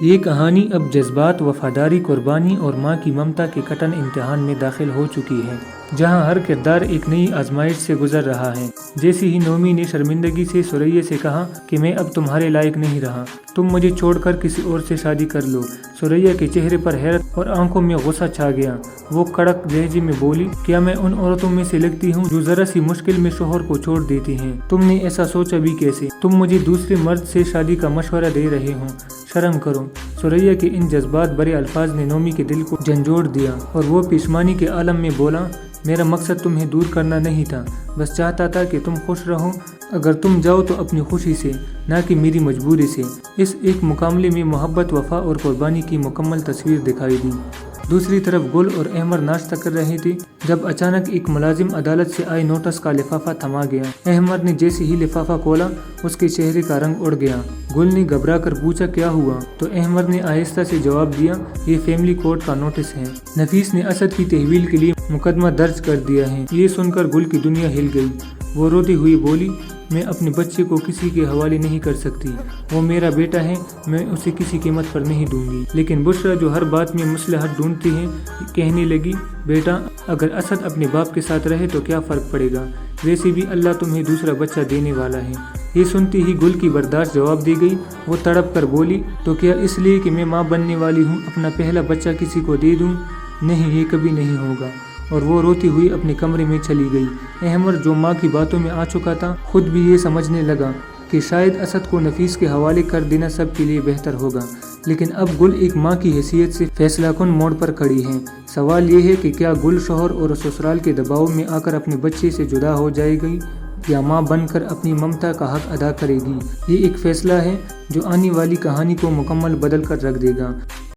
یہ کہانی اب جذبات، وفاداری، قربانی اور ماں کی ممتا کے کٹن امتحان میں داخل ہو چکی ہے، جہاں ہر کردار ایک نئی آزمائش سے گزر رہا ہے۔ جیسے ہی نومی نے شرمندگی سے سریا سے کہا کہ میں اب تمہارے لائق نہیں رہا، تم مجھے چھوڑ کر کسی اور سے شادی کر لو، سریا کے چہرے پر حیرت اور آنکھوں میں غصہ چھا گیا۔ وہ کڑک لہجے میں بولی، کیا میں ان عورتوں میں سے لگتی ہوں جو ذرا سی مشکل میں شوہر کو چھوڑ دیتی ہیں؟ تم نے ایسا سوچا بھی کیسے؟ تم مجھے دوسرے مرد سے شادی کا مشورہ دے رہے ہو، شرم کرو۔ سریا کے ان جذبات بھرے الفاظ نے نومی کے دل کو جھنجھوڑ دیا اور وہ پشیمانی کے عالم میں بولا، میرا مقصد تمہیں دور کرنا نہیں تھا، بس چاہتا تھا کہ تم خوش رہو۔ اگر تم جاؤ تو اپنی خوشی سے، نہ کہ میری مجبوری سے۔ اس ایک مقابلے میں محبت، وفا اور قربانی کی مکمل تصویر دکھائی دی۔ دوسری طرف گل اور احمر ناشتہ کر رہے تھے جب اچانک ایک ملازم عدالت سے آئے نوٹس کا لفافہ تھما گیا۔ احمر نے جیسے ہی لفافہ کھولا، اس کے چہرے کا رنگ اڑ گیا۔ گل نے گھبرا کر پوچھا، کیا ہوا؟ تو احمر نے آہستہ سے جواب دیا، یہ فیملی کورٹ کا نوٹس ہے، نفیس نے اسد کی تحویل کے لیے مقدمہ درج کر دیا ہے۔ یہ سن کر گل کی دنیا ہل گئی۔ وہ روتی ہوئی بولی، میں اپنے بچے کو کسی کے حوالے نہیں کر سکتی، وہ میرا بیٹا ہے، میں اسے کسی قیمت پر نہیں دوں گی۔ لیکن بشرا، جو ہر بات میں مصلحت ڈھونڈتی ہے، کہنے لگی، بیٹا اگر اسد اپنے باپ کے ساتھ رہے تو کیا فرق پڑے گا، ویسے بھی اللہ تمہیں دوسرا بچہ دینے والا ہے۔ یہ سنتی ہی گل کی برداشت جواب دی گئی۔ وہ تڑپ کر بولی، تو کیا اس لیے کہ میں ماں بننے والی ہوں اپنا پہلا بچہ کسی کو دے دوں؟ نہیں، یہ کبھی نہیں ہوگا۔ اور وہ روتی ہوئی اپنے کمرے میں چلی گئی۔ احمر، جو ماں کی باتوں میں آ چکا تھا، خود بھی یہ سمجھنے لگا کہ شاید اسد کو نفیس کے حوالے کر دینا سب کے لیے بہتر ہوگا۔ لیکن اب گل ایک ماں کی حیثیت سے فیصلہ کن موڑ پر کھڑی ہے۔ سوال یہ ہے کہ کیا گل شوہر اور سسرال کے دباؤ میں آ کر اپنے بچے سے جدا ہو جائے گی یا ماں بن کر اپنی ممتا کا حق ادا کرے گی؟ یہ ایک فیصلہ ہے جو آنے والی کہانی کو مکمل بدل کر رکھ دے گا۔